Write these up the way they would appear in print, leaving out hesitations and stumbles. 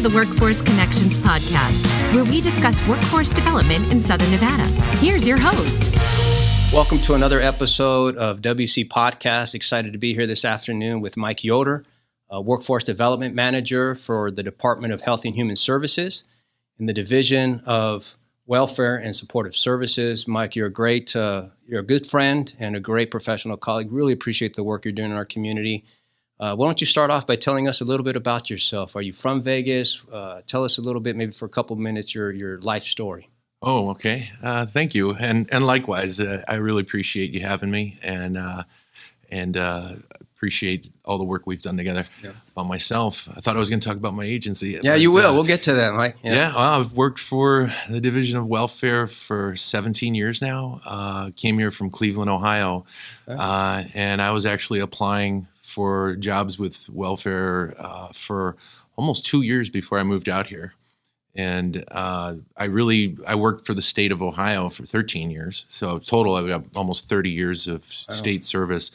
the Workforce Connections podcast, where we discuss workforce development in Southern Nevada. Here's your host. Welcome to another episode of WC Podcast. Excited to be here this afternoon with Mike Yoder, Workforce Development Manager for the Department of Health and Human Services in the Division of Welfare and Supportive Services. Mike, you're a good friend and a great professional colleague. Really appreciate the work you're doing in our community. Why don't you start off by telling us a little bit about yourself? Are you from Vegas? Tell us a little bit, maybe for a couple of minutes, your life story. Oh, okay. Thank you, and likewise, I really appreciate you having me, and appreciate all the work we've done together. Yeah. About myself, I thought I was going to talk about my agency. Yeah, you will. We'll get to that, Mike. Yeah. Well, I've worked for the Division of Welfare for 17 years now. Came here from Cleveland, Ohio, and I was actually applying for jobs with welfare for almost 2 years before I moved out here. And I worked for the state of Ohio for 13 years. So total, I've got almost 30 years of state service.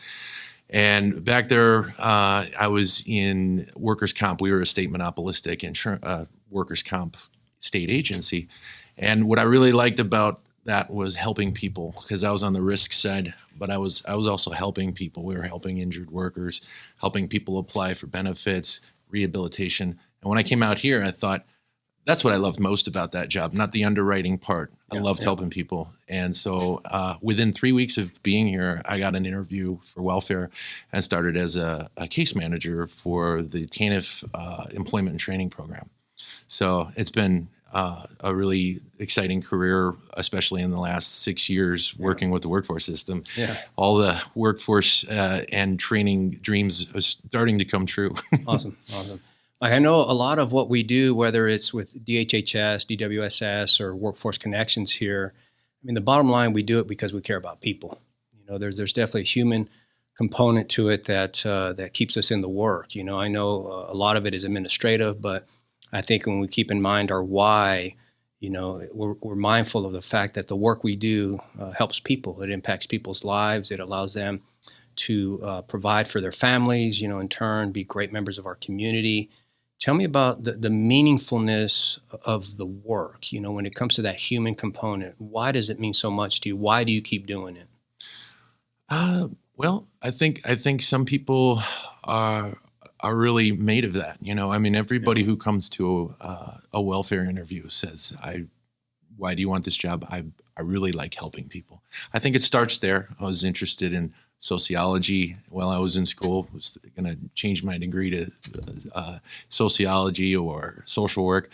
And back there, I was in workers' comp. We were a state monopolistic workers' comp state agency. And what I really liked about that was helping people, because I was on the risk side, but I was also helping people. We were helping injured workers, helping people apply for benefits, rehabilitation. And when I came out here, I thought, that's what I loved most about that job, not the underwriting part. I loved helping people. And so within 3 weeks of being here, I got an interview for welfare and started as a case manager for the TANF employment and training program. So it's been a really exciting career, especially in the last 6 years working with the workforce system. Yeah. All the workforce and training dreams are starting to come true. Awesome. I know a lot of what we do, whether it's with DHSS, DWSS, or Workforce Connections here, I mean, the bottom line, we do it because we care about people. You know, there's definitely a human component to it that keeps us in the work. You know, I know a lot of it is administrative, but I think when we keep in mind our why, you know, we're mindful of the fact that the work we do helps people. It impacts people's lives. It allows them to provide for their families, you know, in turn, be great members of our community. Tell me about the meaningfulness of the work, you know, when it comes to that human component. Why does it mean so much to you? Why do you keep doing it? Well, I think some people are really made of that. You know, I mean, everybody who comes to a welfare interview says, why do you want this job? I really like helping people. I think it starts there. I was interested in sociology while I was in school, was going to change my degree to sociology or social work.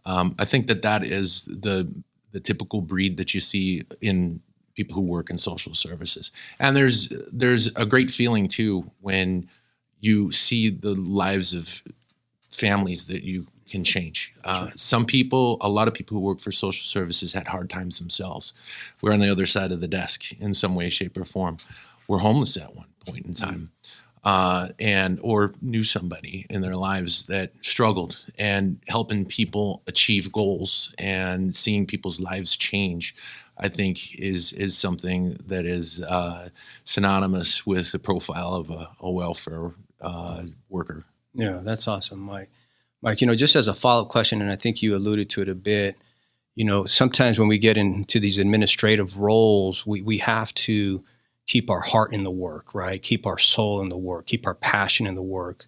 I think that is the typical breed that you see in people who work in social services. And there's a great feeling too when you see the lives of families that you can change. Sure. A lot of people who work for social services had hard times themselves. We're on the other side of the desk in some way, shape, or form. Were homeless at one point in time, or knew somebody in their lives that struggled, and helping people achieve goals and seeing people's lives change, I think is something that is synonymous with the profile of a welfare worker. Yeah, that's awesome, Mike. Mike, you know, just as a follow-up question, and I think you alluded to it a bit, you know, sometimes when we get into these administrative roles, we have to keep our heart in the work, right? Keep our soul in the work, keep our passion in the work.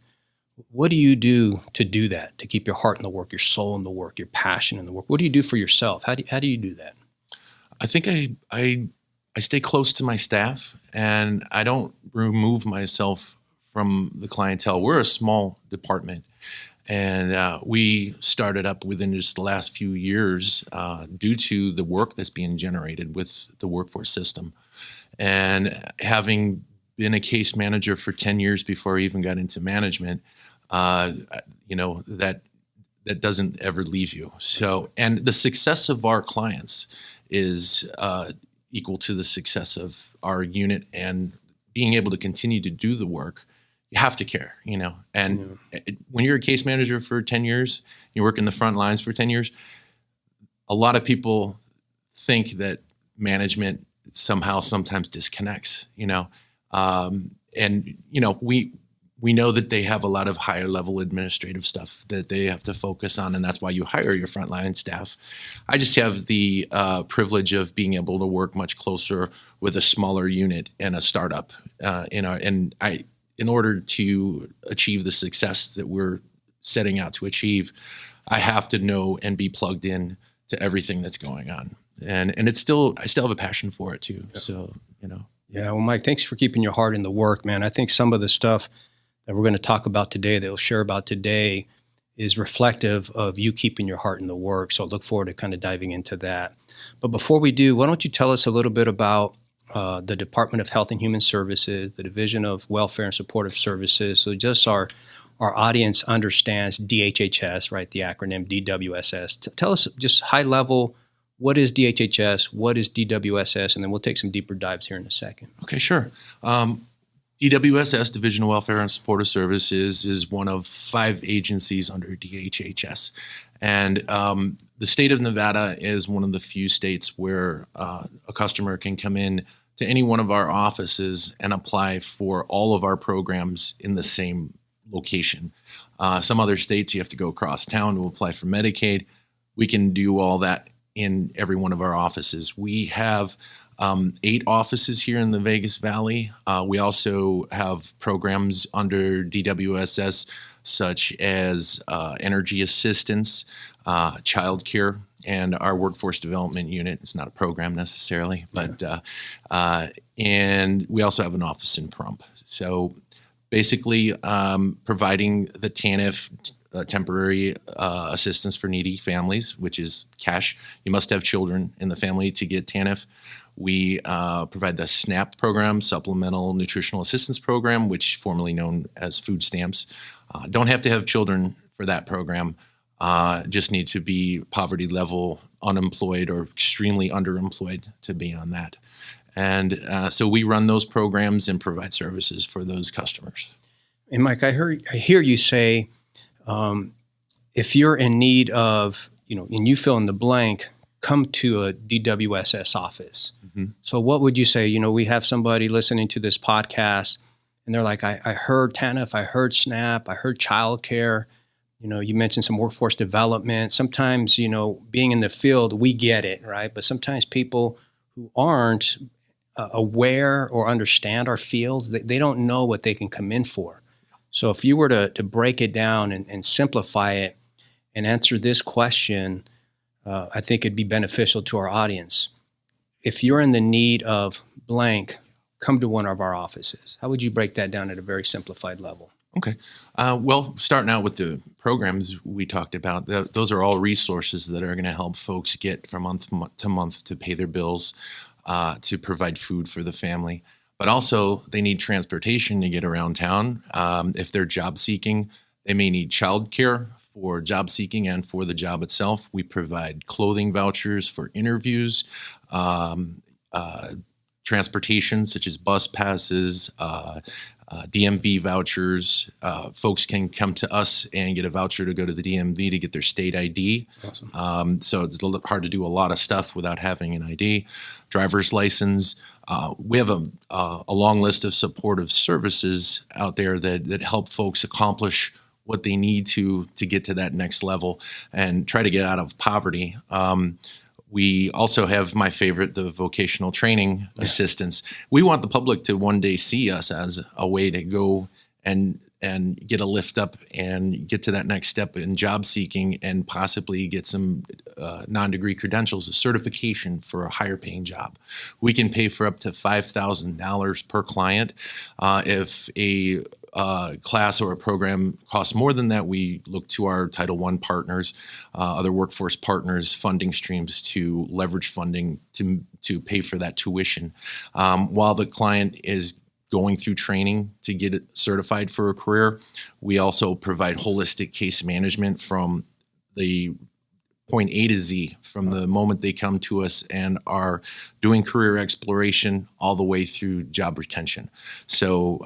What do you do to do that, to keep your heart in the work, your soul in the work, your passion in the work? What do you do for yourself? How do you do that? I think I stay close to my staff, and I don't remove myself from the clientele. We're a small department, and we started up within just the last few years due to the work that's being generated with the workforce system. And having been a case manager for 10 years before I even got into management, you know, that doesn't ever leave you. So, and the success of our clients is equal to the success of our unit, and being able to continue to do the work, you have to care, you know. And when you're a case manager for 10 years, you work in the front lines for 10 years, a lot of people think that management sometimes disconnects, you know. And, you know, we know that they have a lot of higher level administrative stuff that they have to focus on, and that's why you hire your frontline staff. I just have the privilege of being able to work much closer with a smaller unit and a startup. In order to achieve the success that we're setting out to achieve, I have to know and be plugged in to everything that's going on. And I still have a passion for it too. Yeah. So, Yeah. Well, Mike, thanks for keeping your heart in the work, man. I think some of the stuff that we're going to talk about today, that we'll share about today, is reflective of you keeping your heart in the work. So I look forward to kind of diving into that. But before we do, why don't you tell us a little bit about the Department of Health and Human Services, the Division of Welfare and Supportive Services. So just our audience understands DHHS, right? The acronym DWSS. Tell us just high level, what is DHHS? What is DWSS? And then we'll take some deeper dives here in a second. Okay, sure. DWSS, Division of Welfare and Supportive Services, is one of 5 agencies under DHHS. And the state of Nevada is one of the few states where a customer can come in to any one of our offices and apply for all of our programs in the same location. Some other states, you have to go across town to apply for Medicaid. We can do all that in every one of our offices. We have 8 offices here in the Vegas Valley. We also have programs under DWSS such as energy assistance, childcare, and our workforce development unit. It's not a program necessarily, but and we also have an office in Pahrump. So basically providing the TANF, temporary assistance for needy families, which is cash. You must have children in the family to get TANF. We provide the SNAP program, Supplemental Nutritional Assistance Program, which formerly known as food stamps. Don't have to have children for that program. Just need to be poverty level, unemployed, or extremely underemployed to be on that. And so we run those programs and provide services for those customers. And Mike, I hear you say, if you're in need of, and you fill in the blank, come to a DWSS office. Mm-hmm. So what would you say? We have somebody listening to this podcast and they're like, I heard TANF, I heard SNAP, I heard childcare. You mentioned some workforce development. Sometimes, being in the field, we get it, right? But sometimes people who aren't aware or understand our fields, they don't know what they can come in for. So if you were to break it down and simplify it and answer this question, I think it'd be beneficial to our audience. If you're in the need of blank, come to one of our offices. How would you break that down at a very simplified level? Okay. Well, starting out with the programs we talked about, those are all resources that are going to help folks get from month to month to pay their bills, to provide food for the family. But also, they need transportation to get around town. If they're job seeking, they may need childcare for job seeking and for the job itself. We provide clothing vouchers for interviews, transportation such as bus passes, DMV vouchers. Folks can come to us and get a voucher to go to the DMV to get their state ID. Awesome. So it's a little hard to do a lot of stuff without having an ID. Driver's license. We have a long list of supportive services out there that help folks accomplish what they need to get to that next level and try to get out of poverty. We also have my favorite, the vocational training assistance. We want the public to one day see us as a way to go and get a lift up and get to that next step in job seeking and possibly get some non-degree credentials, a certification for a higher paying job. We can pay for up to $5,000 per client. If a class or a program costs more than that, we look to our Title I partners, other workforce partners, funding streams to leverage funding to pay for that tuition. While the client is going through training to get it certified for a career, we also provide holistic case management from the point A to Z, from the moment they come to us and are doing career exploration all the way through job retention. So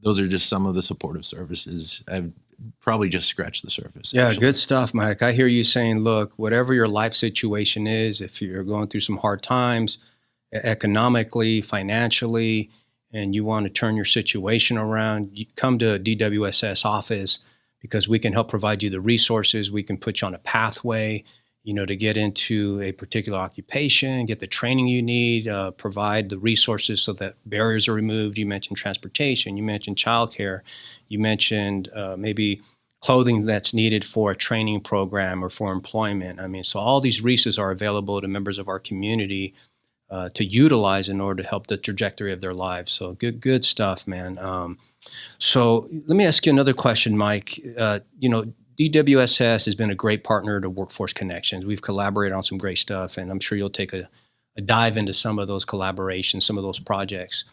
those are just some of the supportive services. I've probably just scratched the surface. Yeah, actually. Good stuff, Mike. I hear you saying, look, whatever your life situation is, if you're going through some hard times, economically, financially, and you want to turn your situation around, you come to a DWSS office because we can help provide you the resources. We can put you on a pathway, to get into a particular occupation, get the training you need, provide the resources so that barriers are removed. You mentioned transportation, you mentioned childcare, you mentioned maybe clothing that's needed for a training program or for employment. So all these resources are available to members of our community to utilize in order to help the trajectory of their lives. So good stuff, man. So let me ask you another question, Mike. DWSS has been a great partner to Workforce Connections. We've collaborated on some great stuff, and I'm sure you'll take a dive into some of those collaborations, some of those projects.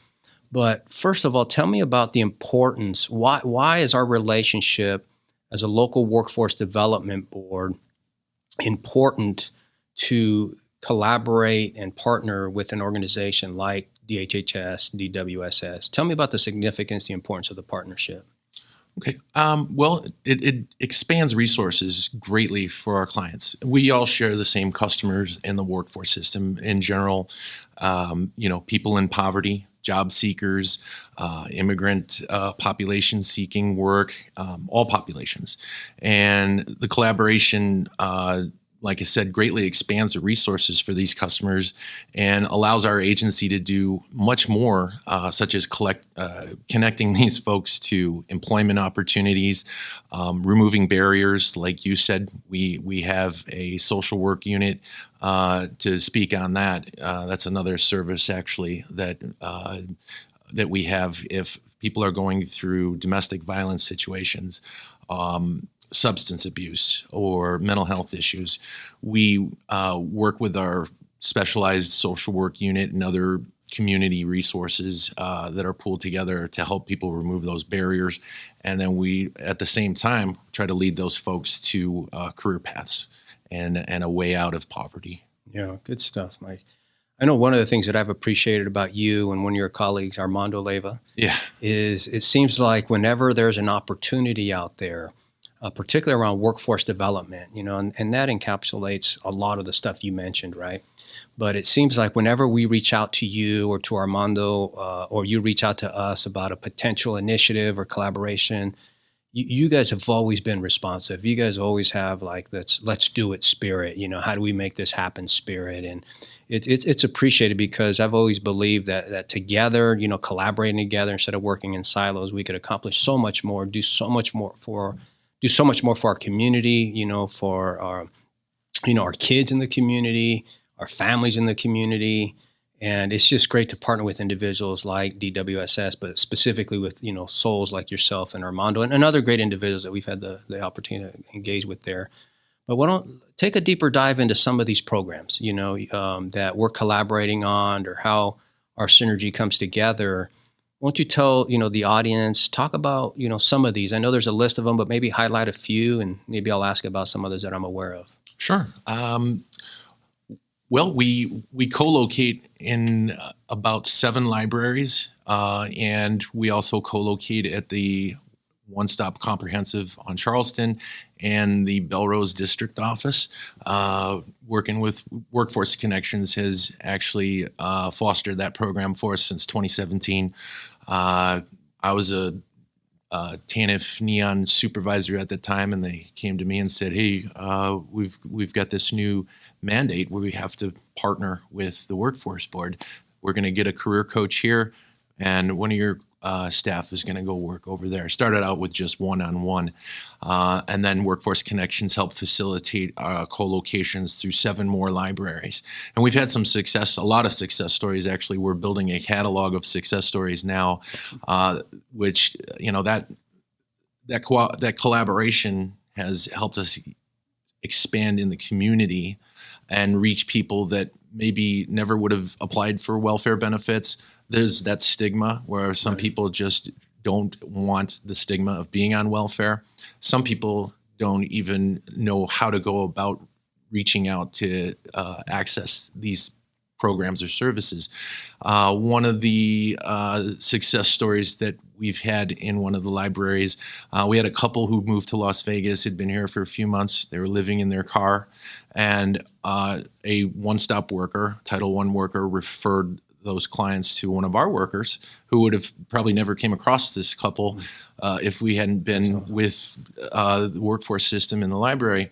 But first of all, tell me about the importance. Why is our relationship as a local workforce development board important to collaborate and partner with an organization like DHHS, DWSS? Tell me about the significance, the importance of the partnership. Okay. Well, it expands resources greatly for our clients. We all share the same customers in the workforce system in general. People in poverty, job seekers, immigrant population seeking work, all populations. And the collaboration, like I said, greatly expands the resources for these customers and allows our agency to do much more, such as connecting these folks to employment opportunities, removing barriers. Like you said, we have a social work unit to speak on that. That's another service actually that we have if people are going through domestic violence situations. Substance abuse or mental health issues. We work with our specialized social work unit and other community resources that are pulled together to help people remove those barriers. And then we, at the same time, try to lead those folks to career paths and a way out of poverty. Yeah, good stuff, Mike. I know one of the things that I've appreciated about you and one of your colleagues, Armando Leyva, is it seems like whenever there's an opportunity out there, particularly around workforce development, and that encapsulates a lot of the stuff you mentioned, right? But it seems like whenever we reach out to you or to Armando, or you reach out to us about a potential initiative or collaboration, you guys have always been responsive. You guys always have let's do it spirit. How do we make this happen spirit? And it's appreciated because I've always believed that together, collaborating together instead of working in silos, we could accomplish so much more, do so much more for our community, for our kids in the community, our families in the community. And it's just great to partner with individuals like DWSS, but specifically with, souls like yourself and Armando and other great individuals that we've had the opportunity to engage with there. But why don't take a deeper dive into some of these programs, that we're collaborating on or how our synergy comes together. Won't you tell, the audience, talk about, some of these? I know there's a list of them, but maybe highlight a few, and maybe I'll ask about some others that I'm aware of. Sure. Well, we co-locate in about 7 libraries, and we also co-locate at the One Stop Comprehensive on Charleston and the Belrose District Office. Working with Workforce Connections has actually fostered that program for us since 2017. I was a TANF Neon supervisor at the time, and they came to me and said, "Hey, we've got this new mandate where we have to partner with the Workforce Board. We're going to get a career coach here, and one of your staff is going to go work over there." Started out with just one-on-one, and then Workforce Connections helped facilitate co-locations through 7 more libraries. And we've had some success, a lot of success stories. Actually, we're building a catalog of success stories now, which, that collaboration has helped us expand in the community and reach people that maybe never would have applied for welfare benefits. There's that stigma where some people just don't want the stigma of being on welfare. Some people don't even know how to go about reaching out to access these programs or services. One of the success stories that we've had in one of the libraries, we had a couple who moved to Las Vegas, had been here for a few months. They were living in their car, and a one-stop worker, Title I worker, referred those clients to one of our workers who would have probably never came across this couple if we hadn't been with the workforce system in the library.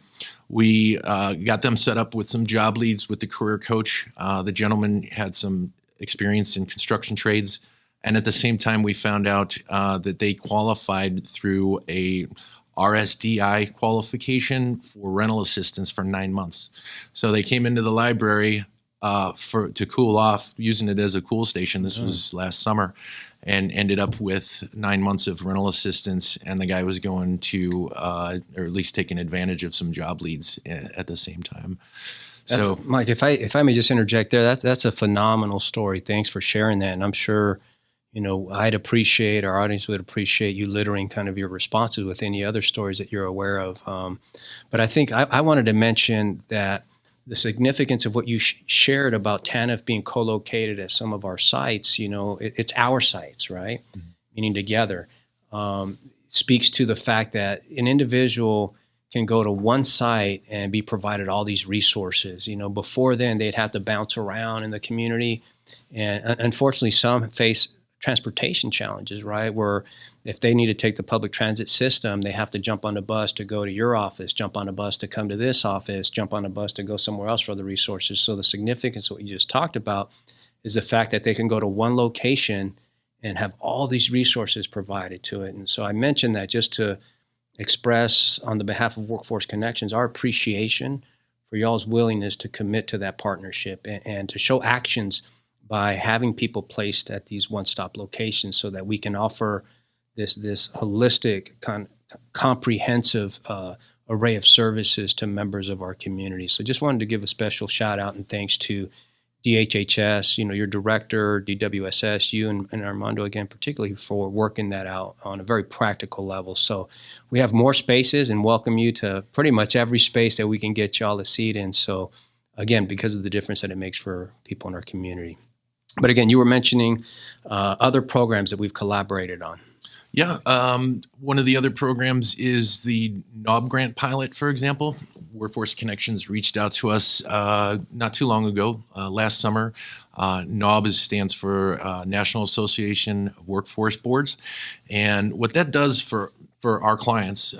We got them set up with some job leads with the career coach. The gentleman had some experience in construction trades. And at the same time, we found out that they qualified through a RSDI qualification for rental assistance for 9 months. So they came into the library to cool off, using it as a cool station. This was last summer, and ended up with 9 months of rental assistance. And the guy was going to, or at least taking advantage of some job leads at the same time. So, Mike, if I may just interject there, that's a phenomenal story. Thanks for sharing that. And I'm sure, I'd appreciate, our audience would appreciate you littering kind of your responses with any other stories that you're aware of. But I think I wanted to mention that the significance of what you shared about TANF being co-located at some of our sites, it's our sites, right? Mm-hmm. Meaning together, speaks to the fact that an individual can go to one site and be provided all these resources. Before then, they'd have to bounce around in the community. And unfortunately, some face transportation challenges, right? Where if they need to take the public transit system, they have to jump on a bus to go to your office, jump on a bus to come to this office, jump on a bus to go somewhere else for the resources. So the significance of what you just talked about is the fact that they can go to one location and have all these resources provided to it. And so I mentioned that just to express on the behalf of Workforce Connections our appreciation for y'all's willingness to commit to that partnership and to show actions by having people placed at these one-stop locations so that we can offer this holistic, comprehensive array of services to members of our community. So just wanted to give a special shout out and thanks to DHHS, your director, DWSS, you and Armando again, particularly for working that out on a very practical level. So we have more spaces and welcome you to pretty much every space that we can get y'all a seat in. So again, because of the difference that it makes for people in our community. But again, you were mentioning other programs that we've collaborated on. Yeah. One of the other programs is the NOB grant pilot, for example. Workforce Connections reached out to us not too long ago, last summer. NOB stands for National Association of Workforce Boards. And what that does for our clients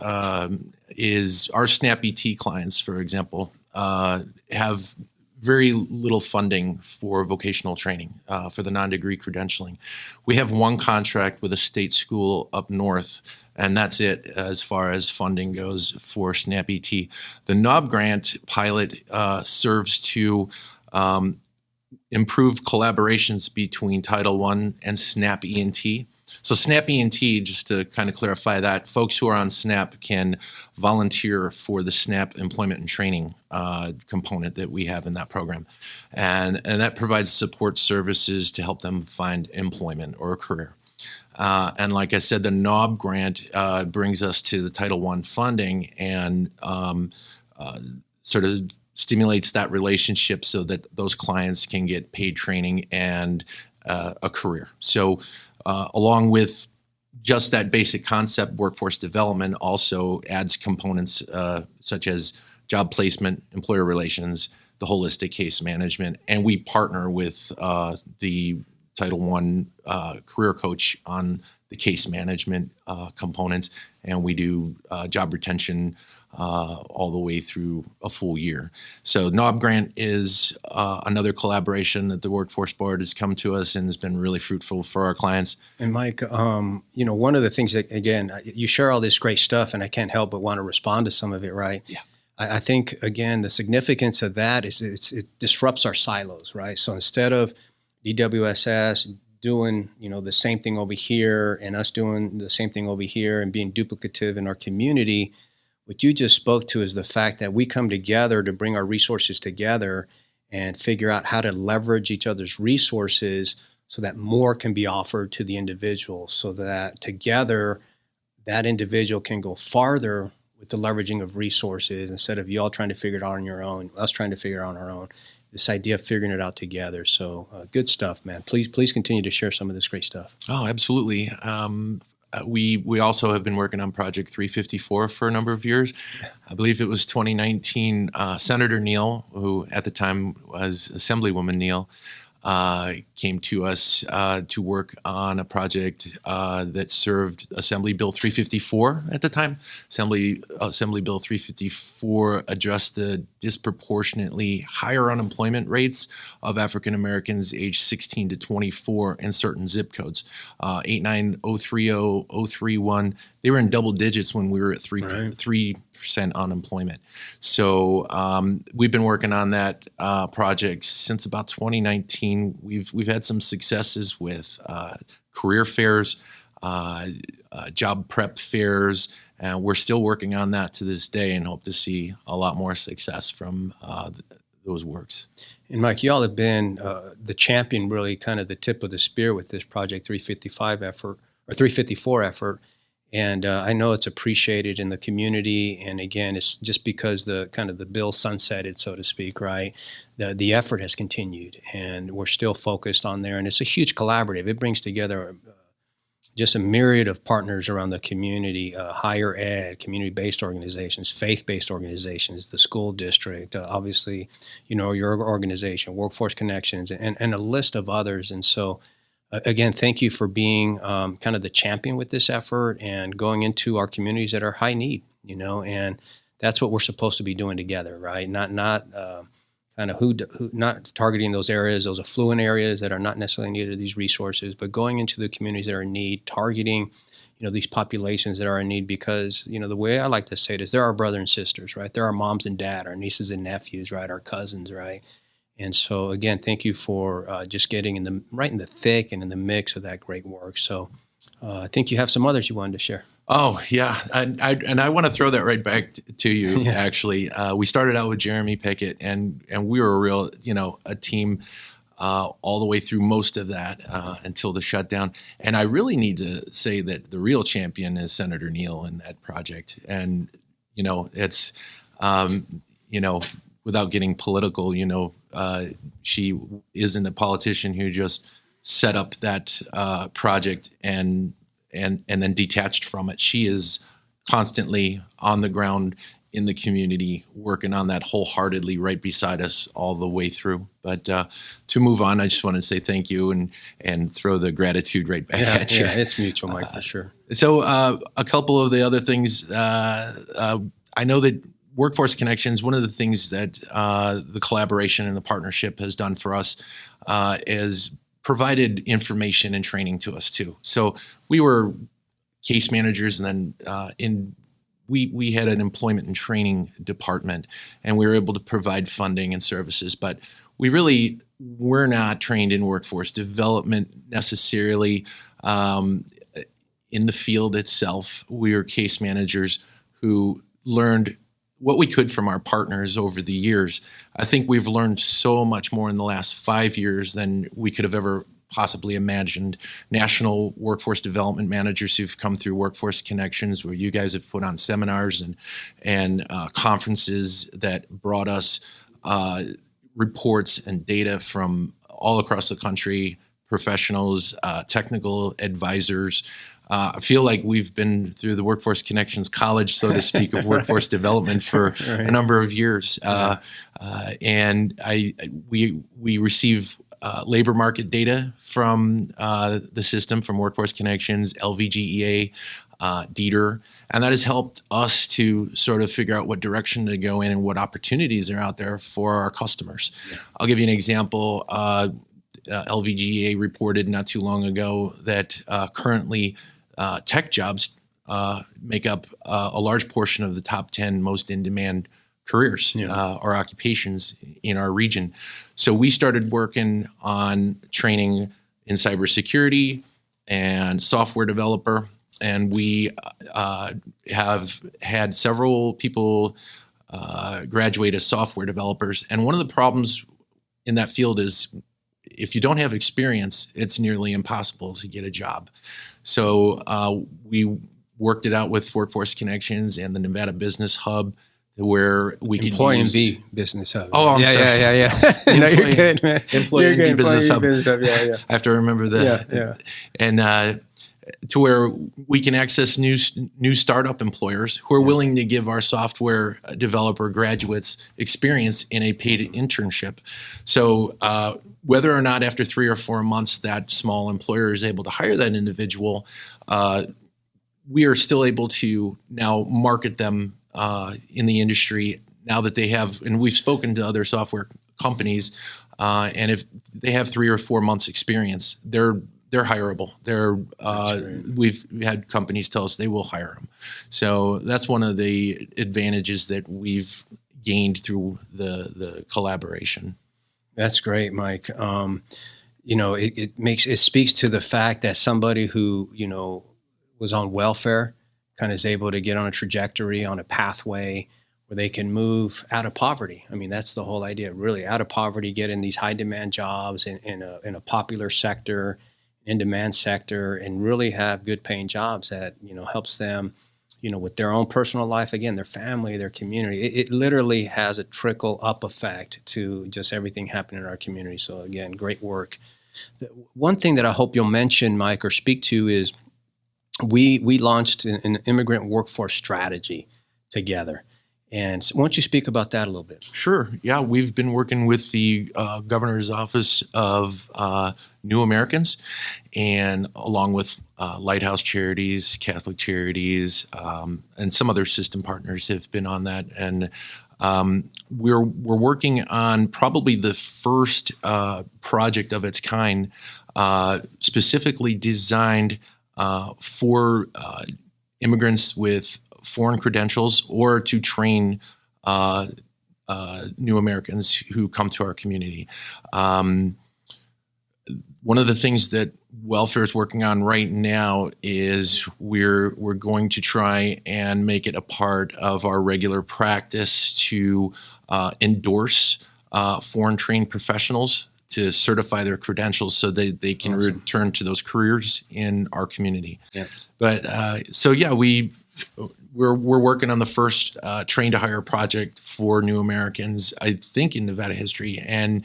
is our SNAP-ET clients, for example, have very little funding for vocational training, for the non-degree credentialing. We have one contract with a state school up north, and that's it as far as funding goes for SNAP-ET. The NOB grant pilot serves to improve collaborations between Title I and SNAP-ENT. So SNAP-ENT, just to kind of clarify that, folks who are on SNAP can volunteer for the SNAP employment and training component that we have in that program. And that provides support services to help them find employment or a career. And like I said, the NOB grant brings us to the Title I funding and sort of stimulates that relationship so that those clients can get paid training and a career. So along with just that basic concept, workforce development also adds components such as job placement, employer relations, the holistic case management, and we partner with the Title I career coach on the case management components, and we do job retention all the way through a full year. So NOB grant is another collaboration that the Workforce Board has come to us and has been really fruitful for our clients. And Mike, one of the things that, again, you share all this great stuff and I can't help but want to respond to some of it, right? Yeah. I think, again, the significance of that is it disrupts our silos, right? So instead of DWSS doing, the same thing over here and us doing the same thing over here and being duplicative in our community, what you just spoke to is the fact that we come together to bring our resources together and figure out how to leverage each other's resources so that more can be offered to the individual, so that together that individual can go farther with the leveraging of resources instead of y'all trying to figure it out on your own, us trying to figure it out on our own. This idea of figuring it out together. So good stuff, man. Please continue to share some of this great stuff. Oh, absolutely. We also have been working on Project 354 for a number of years. I believe it was 2019. Senator Neal, who at the time was Assemblywoman Neal, came to us to work on a project that served Assembly Bill 354 at the time. Assembly Bill 354 addressed the disproportionately higher unemployment rates of African Americans aged 16 to 24 in certain zip codes. 89030, 031. They were in double digits when we were at 3% unemployment. So we've been working on that project since about 2019. We've had some successes with career fairs, job prep fairs, and we're still working on that to this day and hope to see a lot more success from those works. And Mike, y'all have been the champion, really kind of the tip of the spear with this Project 355 effort, or 354 effort. And I know it's appreciated in the community. And again, it's just because the kind of the bill sunsetted, so to speak, right? The effort has continued, and we're still focused on there. And it's a huge collaborative. It brings together just a myriad of partners around the community, higher ed, community-based organizations, faith-based organizations, the school district, obviously, your organization, Workforce Connections, and a list of others. And so, again, thank you for being kind of the champion with this effort and going into our communities that are high need, and that's what we're supposed to be doing together, right? Not kind of not targeting those areas, those affluent areas that are not necessarily needed these resources, but going into the communities that are in need, targeting, these populations that are in need, because, the way I like to say it is they're our brothers and sisters, right? They're our moms and dad, our nieces and nephews, right? Our cousins, right? And so, again, thank you for just getting right in the thick and in the mix of that great work. So I think you have some others you wanted to share. Oh, yeah. And I want to throw that right back to you, actually. We started out with Jeremy Pickett, and we were a team all the way through most of that until the shutdown. And I really need to say that the real champion is Senator Neal in that project. And, it's, without getting political, she isn't a politician who just set up that project and then detached from it. She is constantly on the ground in the community, working on that wholeheartedly right beside us all the way through. But to move on, I just want to say thank you and throw the gratitude right back at you. Yeah, it's mutual, Mike, for sure. So a couple of the other things, I know that Workforce Connections, one of the things that the collaboration and the partnership has done for us is provided information and training to us too. So we were case managers, and then we had an employment and training department, and we were able to provide funding and services. But we're not trained in workforce development necessarily in the field itself. We are case managers who learned what we could from our partners over the years. I think we've learned so much more in the last 5 years than we could have ever possibly imagined. National workforce development managers who've come through Workforce Connections, where you guys have put on seminars and conferences that brought us reports and data from all across the country, professionals, technical advisors. I feel like we've been through the Workforce Connections College, so to speak, of workforce development for a number of years. And we receive labor market data from the system, from Workforce Connections, LVGEA, DETR, and that has helped us to sort of figure out what direction to go in and what opportunities are out there for our customers. Yeah. I'll give you an example. LVGEA reported not too long ago that currently tech jobs make up a large portion of the top 10 most in-demand careers or occupations in our region. So we started working on training in cybersecurity and software developer, and we have had several people graduate as software developers. And one of the problems in that field is if you don't have experience, it's nearly impossible to get a job. So we worked it out with Workforce Connections and the Nevada Business Hub, where we could Employee Business Hub. Oh, I'm sorry. Yeah. You're good, man. Employee Business Hub. Yeah. I have to remember that. Yeah. And to where we can access new startup employers who are willing to give our software developer graduates experience in a paid internship. So whether or not after 3 or 4 months that small employer is able to hire that individual, we are still able to now market them in the industry now that they have, and we've spoken to other software companies, and if they have 3 or 4 months experience, they're hireable. We've had companies tell us they will hire them. So that's one of the advantages that we've gained through the collaboration. That's great, Mike. It speaks to the fact that somebody who, was on welfare kind of is able to get on a trajectory, on a pathway where they can move out of poverty. I mean, that's the whole idea, really, out of poverty, get in these high demand jobs in a popular sector, in demand sector, and really have good paying jobs that, helps them, with their own personal life, again, their family, their community. It literally has a trickle up effect to just everything happening in our community. So again, great work. One thing that I hope you'll mention, Mike, or speak to is we launched an immigrant workforce strategy together. And why don't you speak about that a little bit? Sure. Yeah, we've been working with the Governor's Office of New Americans, and along with Lighthouse Charities, Catholic Charities, and some other system partners have been on that. And we're working on probably the first project of its kind, specifically designed for immigrants with foreign credentials, or to train new Americans who come to our community. One of the things that welfare is working on right now is we're going to try and make it a part of our regular practice to endorse foreign trained professionals to certify their credentials so that they can return to those careers in our community. Yeah. But we're working on the first train to hire project for new Americans, I think, in Nevada history. And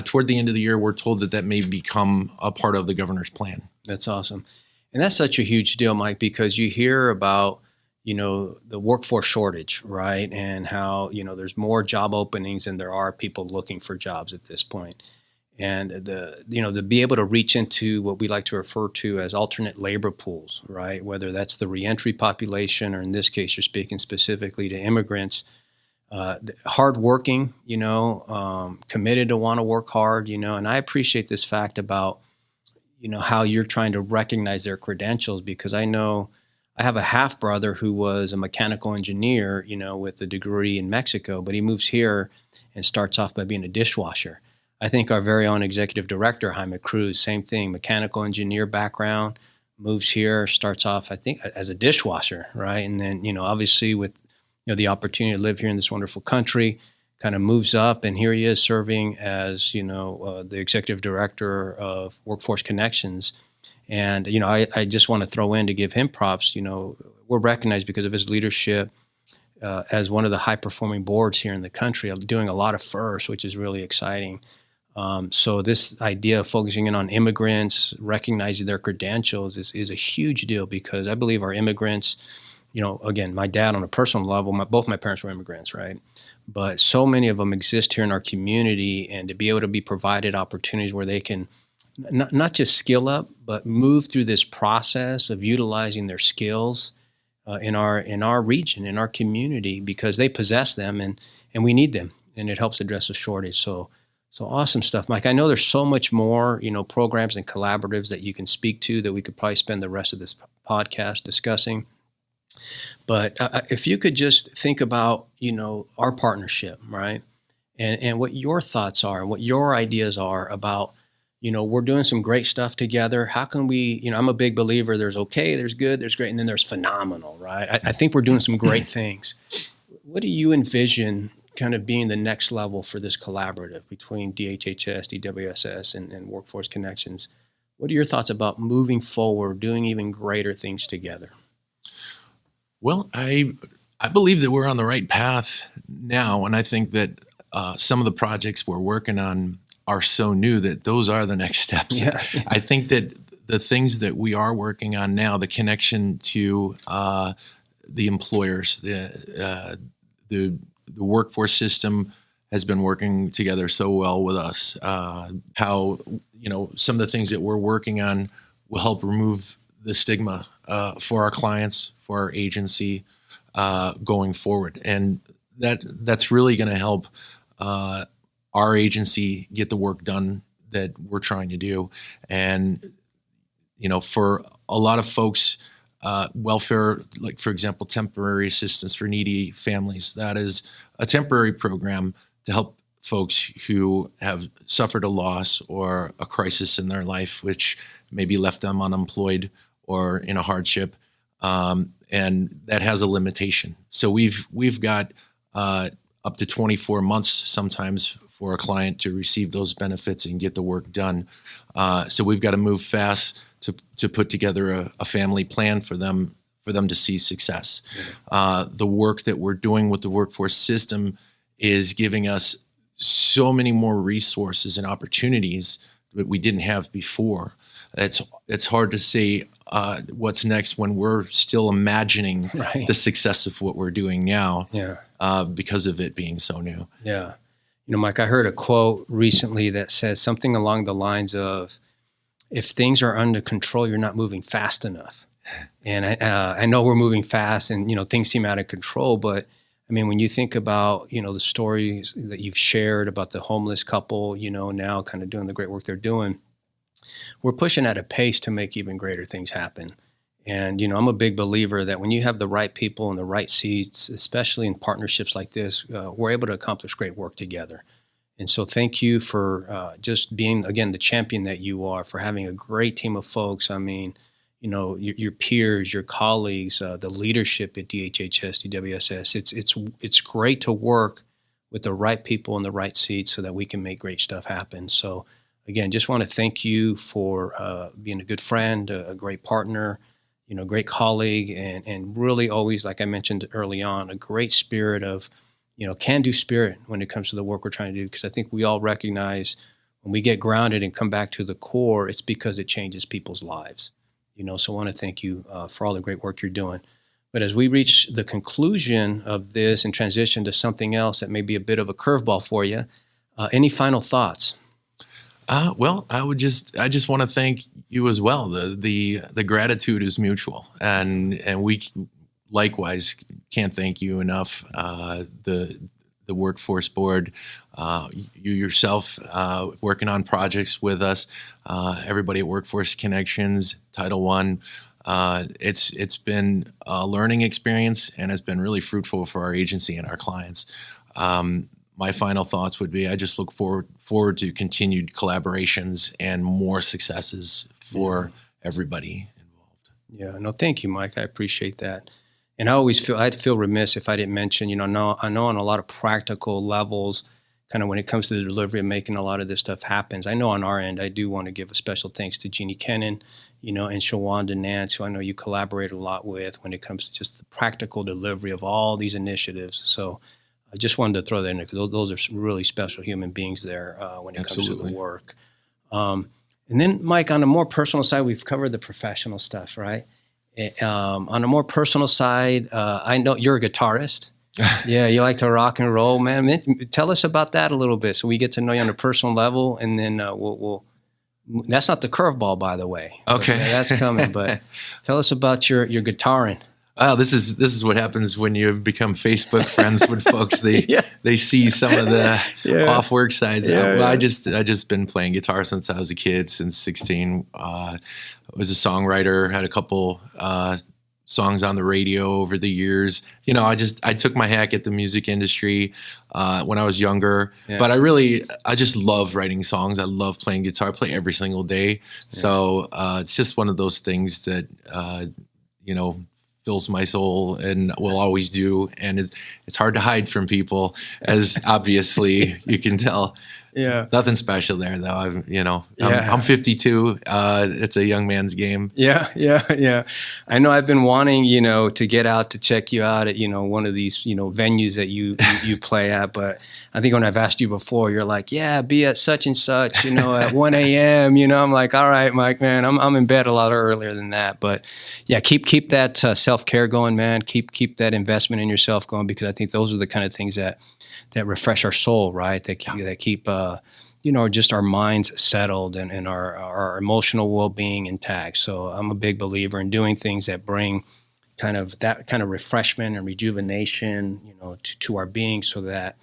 toward the end of the year, we're told that may become a part of the governor's plan. That's awesome. And that's such a huge deal, Mike, because you hear about, the workforce shortage, right? And how, there's more job openings than there are people looking for jobs at this point. And to be able to reach into what we like to refer to as alternate labor pools, right? Whether that's the reentry population, or in this case, you're speaking specifically to immigrants, hardworking, committed to want to work hard, and I appreciate this fact about, how you're trying to recognize their credentials, because I know I have a half brother who was a mechanical engineer, with a degree in Mexico, but he moves here and starts off by being a dishwasher. I think our very own executive director, Jaime Cruz, same thing, mechanical engineer background, moves here, starts off, I think, as a dishwasher, right? And then, obviously with, the opportunity to live here in this wonderful country, kind of moves up, and here he is serving as, the executive director of Workforce Connections. And, I just want to throw in to give him props. We're recognized because of his leadership as one of the high-performing boards here in the country, doing a lot of firsts, which is really exciting. So this idea of focusing in on immigrants, recognizing their credentials is a huge deal, because I believe our immigrants, again, my dad on a personal level, both my parents were immigrants, right? But so many of them exist here in our community, and to be able to be provided opportunities where they can not just skill up, but move through this process of utilizing their skills in our region, in our community, because they possess them and we need them, and it helps address the shortage. So awesome stuff, Mike. I know there's so much more, programs and collaboratives that you can speak to that we could probably spend the rest of this podcast discussing. But if you could just think about, our partnership, right? And what your thoughts are and what your ideas are about, we're doing some great stuff together. How can we, I'm a big believer, there's okay, there's good, there's great, and then there's phenomenal, right? I think we're doing some great things. What do you envision kind of being the next level for this collaborative between DHHS, DWSS, and Workforce Connections? What are your thoughts about moving forward, doing even greater things together? Well, I believe that we're on the right path now, and I think that some of the projects we're working on are so new that those are the next steps. Yeah. I think that the things that we are working on now, the connection to the employers, the workforce system has been working together so well with us. How, some of the things that we're working on will help remove the stigma for our clients, for our agency going forward. And that's really going to help our agency get the work done that we're trying to do. And, for a lot of folks, welfare, like for example, temporary assistance for needy families, that is a temporary program to help folks who have suffered a loss or a crisis in their life, which maybe left them unemployed or in a hardship. And that has a limitation. So we've got up to 24 months sometimes for a client to receive those benefits and get the work done. So we've got to move fast to put together a family plan for them to see success. The work that we're doing with the workforce system is giving us so many more resources and opportunities that we didn't have before. It's hard to say what's next when we're still imagining the success of what we're doing now because of it being so new. Yeah. Mike, I heard a quote recently that says something along the lines of, if things are under control, you're not moving fast enough. And I know we're moving fast and, things seem out of control, but I mean, when you think about, the stories that you've shared about the homeless couple, now kind of doing the great work they're doing, we're pushing at a pace to make even greater things happen. And, I'm a big believer that when you have the right people in the right seats, especially in partnerships like this, we're able to accomplish great work together. And so thank you for just being, again, the champion that you are, for having a great team of folks. I mean, your peers, your colleagues, the leadership at DHHS, DWSS. It's great to work with the right people in the right seats so that we can make great stuff happen. So again, just want to thank you for being a good friend, a great partner, great colleague, and really always, like I mentioned early on, a great spirit of, can-do spirit when it comes to the work we're trying to do. Because I think we all recognize when we get grounded and come back to the core, it's because it changes people's lives. So I want to thank you for all the great work you're doing. But as we reach the conclusion of this and transition to something else that may be a bit of a curveball for you, any final thoughts? Well, I just want to thank you as well. The gratitude is mutual, and we likewise can't thank you enough. The Workforce Board, you yourself working on projects with us, everybody at Workforce Connections, Title I. It's been a learning experience and has been really fruitful for our agency and our clients. My final thoughts would be, I just look forward to continued collaborations and more successes for everybody involved. Yeah, no, thank you, Mike. I appreciate that. And I'd feel remiss if I didn't mention, I know on a lot of practical levels, kind of when it comes to the delivery of making a lot of this stuff happens. I know on our end, I do want to give a special thanks to Jeannie Kennan, and Shawanda Nance, who I know you collaborate a lot with when it comes to just the practical delivery of all these initiatives. So I just wanted to throw that in there because those are some really special human beings there when it comes to the work. And then, Mike, on a more personal side, we've covered the professional stuff, right? On a more personal side, I know you're a guitarist. Yeah, you like to rock and roll, man. Tell us about that a little bit so we get to know you on a personal level, and then we'll that's not the curveball, by the way. Okay. That's coming, but tell us about your guitaring. Wow, this is what happens when you become Facebook friends with folks. They see some of the off work sides. I just been playing guitar since I was a kid, since 16. I was a songwriter, had a couple songs on the radio over the years. I took my hack at the music industry when I was younger, but I just love writing songs. I love playing guitar. I play every single day. So it's just one of those things that fills my soul and will always do. And it's hard to hide from people, as obviously you can tell. Yeah. Nothing special there, though. I'm 52. It's a young man's game. Yeah. I know I've been wanting, to get out to check you out at, one of these, venues that you play at. But I think when I've asked you before, you're like, yeah, be at such and such, at 1 a.m. I'm like, all right, Mike, man, I'm in bed a lot earlier than that. But yeah, keep that self-care going, man. Keep that investment in yourself going, because I think those are the kind of things that refresh our soul, right? That keep, just our minds settled and our emotional well-being intact. So I'm a big believer in doing things that bring that kind of refreshment and rejuvenation, to our being, so that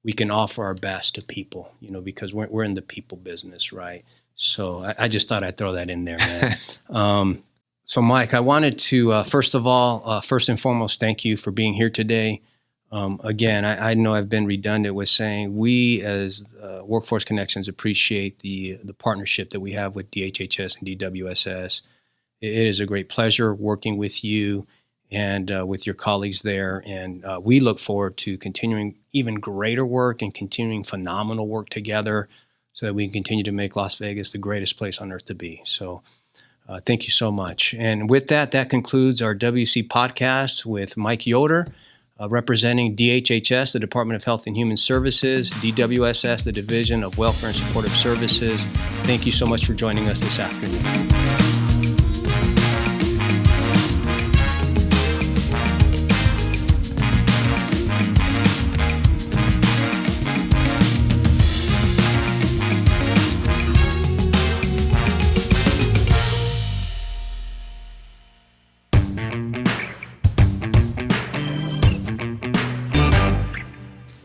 we can offer our best to people, because we're in the people business, right? So I just thought I'd throw that in there, man. So Mike, I wanted to, first and foremost, thank you for being here today. Again, I know I've been redundant with saying we as Workforce Connections appreciate the partnership that we have with DHHS and DWSS. It is a great pleasure working with you and with your colleagues there. And we look forward to continuing even greater work and continuing phenomenal work together, so that we can continue to make Las Vegas the greatest place on earth to be. So thank you so much. And with that concludes our WC podcast with Mike Yoder, representing DHHS, the Department of Health and Human Services, DWSS, the Division of Welfare and Supportive Services. Thank you so much for joining us this afternoon.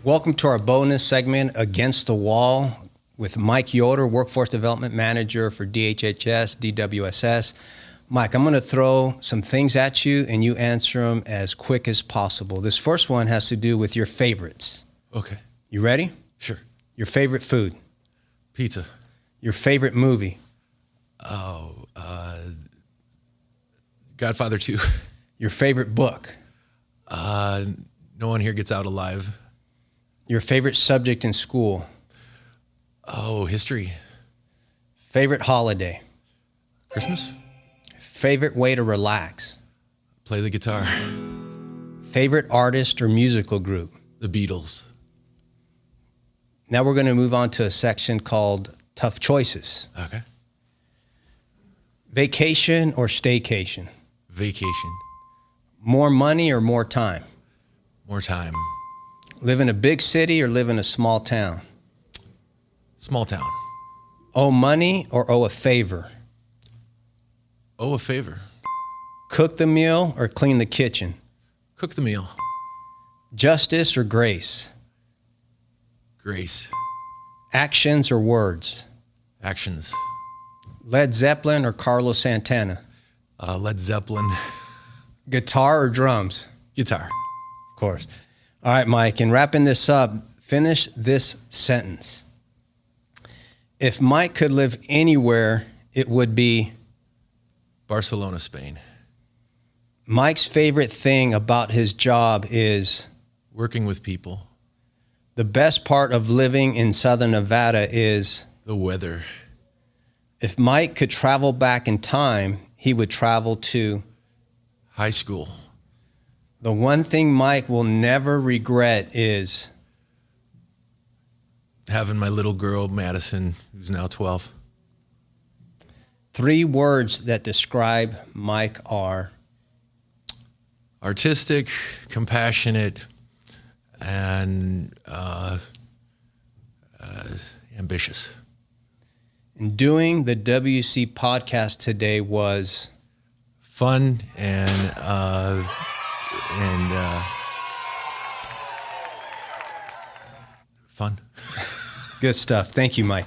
Welcome to our bonus segment, Against the Wall, with Mike Yoder, Workforce Development Manager for DHHS, DWSS. Mike, I'm going to throw some things at you, and you answer them as quick as possible. This first one has to do with your favorites. Okay. You ready? Sure. Your favorite food? Pizza. Your favorite movie? Godfather 2. Your favorite book? No one here gets out alive. Your favorite subject in school? Oh, history. Favorite holiday? Christmas. Favorite way to relax? Play the guitar. Favorite artist or musical group? The Beatles. Now we're going to move on to a section called Tough Choices. Okay. Vacation or staycation? Vacation. More money or more time? More time. Live in a big city or live in a small town? Small town. Owe money or owe a favor? Owe a favor. Cook the meal or clean the kitchen? Cook the meal. Justice or grace? Grace. Actions or words? Actions. Led Zeppelin or Carlos Santana? Led Zeppelin. Guitar or drums? Guitar. Of course. All right, Mike, and wrapping this up, finish this sentence. If Mike could live anywhere, it would be? Barcelona, Spain. Mike's favorite thing about his job is? Working with people. The best part of living in Southern Nevada is? The weather. If Mike could travel back in time, he would travel to? High school. The one thing Mike will never regret is? Having my little girl, Madison, who's now 12. 3 words that describe Mike are? Artistic, compassionate, and ambitious. And doing the WC podcast today was? Fun and fun. Good stuff. Thank you, Mike.